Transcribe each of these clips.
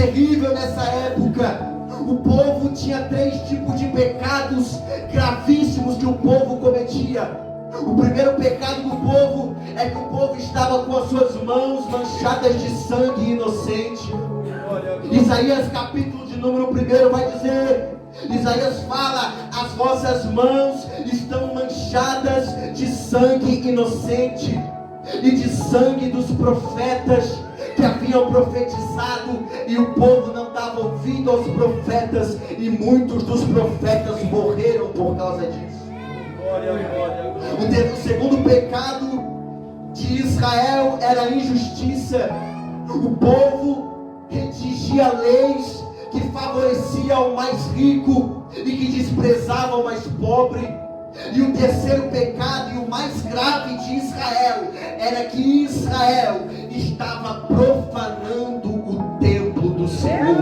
terrível nessa época. O povo tinha 3 tipos de pecados gravíssimos que o povo cometia. O primeiro pecado do povo é que o povo estava com as suas mãos manchadas de sangue inocente. Isaías capítulo de número 1 vai dizer, Isaías fala: as vossas mãos estão manchadas de sangue inocente e de sangue dos profetas que haviam profetizado, e o povo não dava ouvido aos profetas, e muitos dos profetas morreram por causa disso. O segundo pecado de Israel era a injustiça. O povo redigia leis que favoreciam o mais rico e que desprezavam o mais pobre. E o terceiro pecado, e o mais grave de Israel, era que Israel estava profanando o templo do Senhor.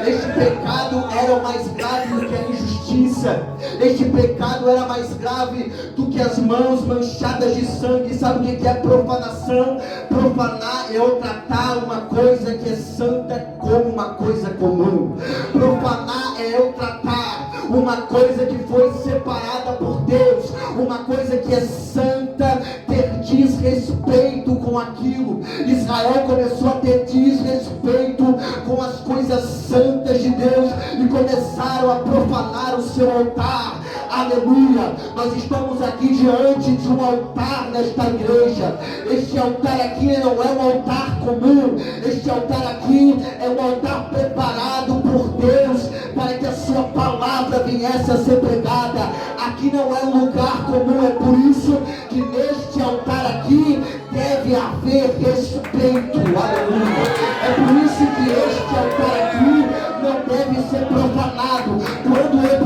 Este pecado era o mais grave do que a injustiça. Este pecado era mais grave do que as mãos manchadas de sangue. Sabe o que é profanação? Profanar é eu tratar uma coisa que é santa como uma coisa comum. Profanar é eu tratar uma coisa que foi separada por Deus, uma coisa que é santa, ter desrespeito com aquilo. Israel começou a ter desrespeito com as coisas santas de Deus e começaram a profanar o seu altar. Aleluia! Nós estamos aqui diante de um altar nesta igreja. Este altar aqui não é um altar comum. Este altar aqui é um altar preparado por Deus para que a sua palavra viesse a ser pregada. Aqui não é um lugar comum, é por isso que neste altar aqui deve haver respeito. Aleluia! É por isso que este altar aqui não deve ser profanado. Quando eu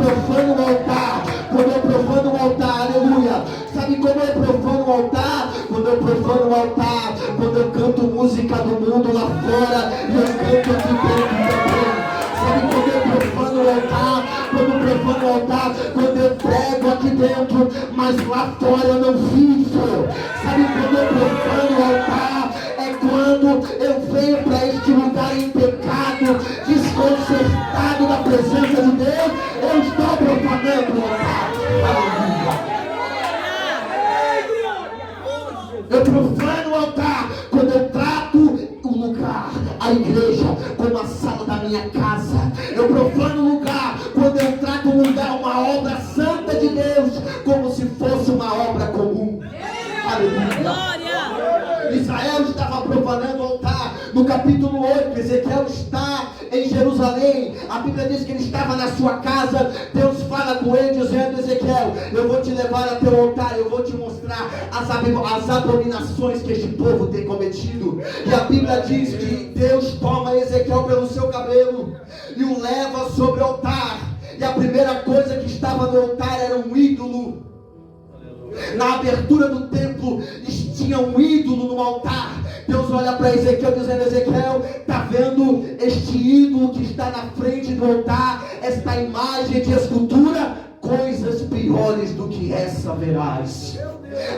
profano o altar, aleluia, sabe como eu profano o altar? Quando eu profano o altar, quando eu canto música do mundo lá fora, e eu canto aqui dentro também. Sabe quando eu profano o altar? Quando eu profano o altar, quando eu prego aqui dentro, mas lá fora eu não vivo. Sabe quando eu profano o altar? É quando eu venho para este lugar em pecado, desconcertado da presença de Deus, eu estou profanando o altar. Aleluia! Eu profano o altar quando eu trato o lugar, a igreja, como a sala da minha casa. Eu profano o lugar quando eu trato o lugar, uma obra santa de Deus, como se fosse uma obra comum. Aleluia! Israel estava profanando o altar. No capítulo 8, Ezequiel está em Jerusalém. A Bíblia diz que ele estava na sua casa. Deus fala com ele dizendo: Ezequiel, eu vou te levar até o altar, eu vou te mostrar as abominações que este povo tem cometido. E a Bíblia diz que Deus toma Ezequiel pelo seu cabelo e o leva sobre o altar. E a primeira coisa que estava no altar era um ídolo. Na abertura do templo tinha um ídolo no altar. Deus olha para Ezequiel dizendo: Ezequiel, está vendo este ídolo que está na frente do altar, esta imagem de escultura? Coisas piores do que essa verás.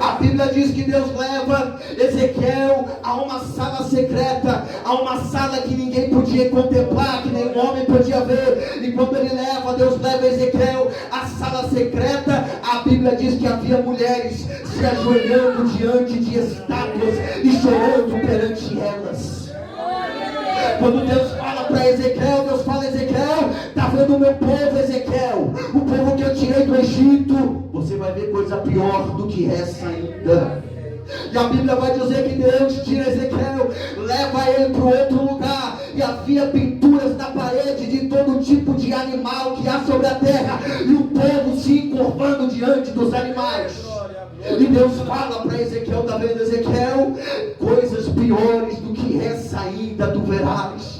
A Bíblia diz que Deus leva Ezequiel a uma sala secreta, a uma sala que ninguém podia contemplar, que nenhum homem podia ver. E quando Deus leva Ezequiel à sala secreta, a Bíblia diz que havia mulheres se ajoelhando diante de estátuas e chorando perante elas. Quando Deus fala para Ezequiel, Deus fala: Ezequiel, está vendo o meu povo, Ezequiel, o povo que eu tirei do Egito? Você vai ver coisa pior do que essa ainda. E a Bíblia vai dizer que Deus tira Ezequiel, leva ele para outro lugar, e havia pinturas na parede de todo tipo de animal que há sobre a terra, e o povo se encurvando diante dos animais. E Deus fala para Ezequiel: está vendo, Ezequiel, coisas piores do que essa ainda tu verás.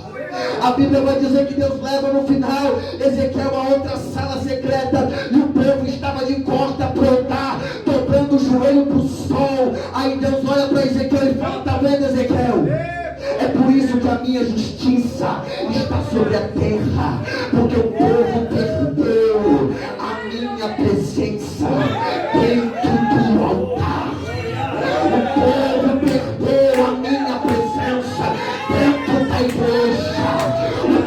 A Bíblia vai dizer que Deus leva no final Ezequiel a outra sala secreta, e o povo estava de costa para o altar, dobrando o joelho para o sol. Aí Deus olha para Ezequiel e fala: está vendo, Ezequiel? É por isso que a minha justiça está sobre a terra, porque o povo perdeu a minha presença dentro do altar. O povo perdeu a minha presença dentro da igreja. O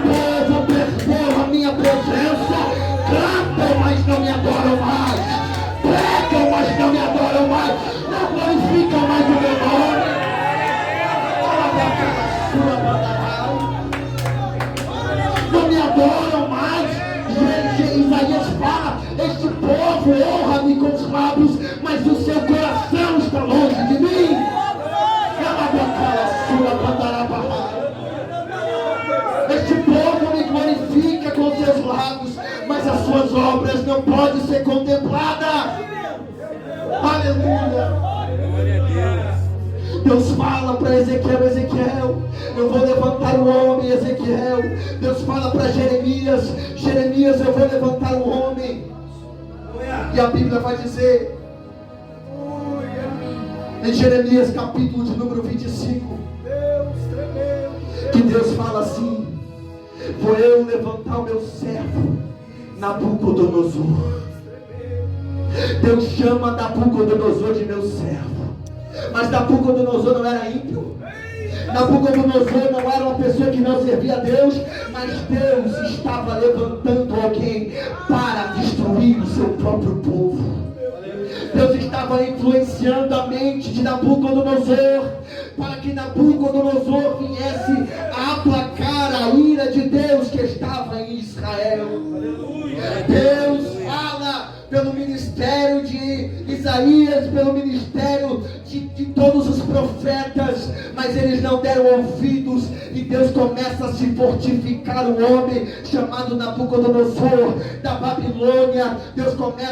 adoram mais. Isaías fala: este povo honra-me com os lábios, mas o seu coração está longe de mim. Este povo me glorifica com seus lábios, mas as suas obras não podem ser contempladas. Aleluia. Deus fala para Ezequiel: Ezequiel, eu vou levantar um homem. Ezequiel, Deus fala para Jeremias: Jeremias, eu vou levantar um homem. E a Bíblia vai dizer em Jeremias capítulo de número 25, que Deus fala assim: vou eu levantar o meu servo Nabucodonosor. Deus chama Nabucodonosor de meu servo. Mas Nabucodonosor não era ímpio. Nabucodonosor não era uma pessoa que não servia a Deus. Mas Deus estava levantando alguém para destruir o seu próprio povo. Deus estava influenciando a mente de Nabucodonosor, para que Nabucodonosor viesse a aplacar a ira de Deus que estava em Israel. Deus fala pelo ministério de Isaías, pelo ministério de todos os profetas, mas eles não deram ouvidos, e Deus começa a se fortificar o homem chamado Nabucodonosor da Babilônia. Deus começa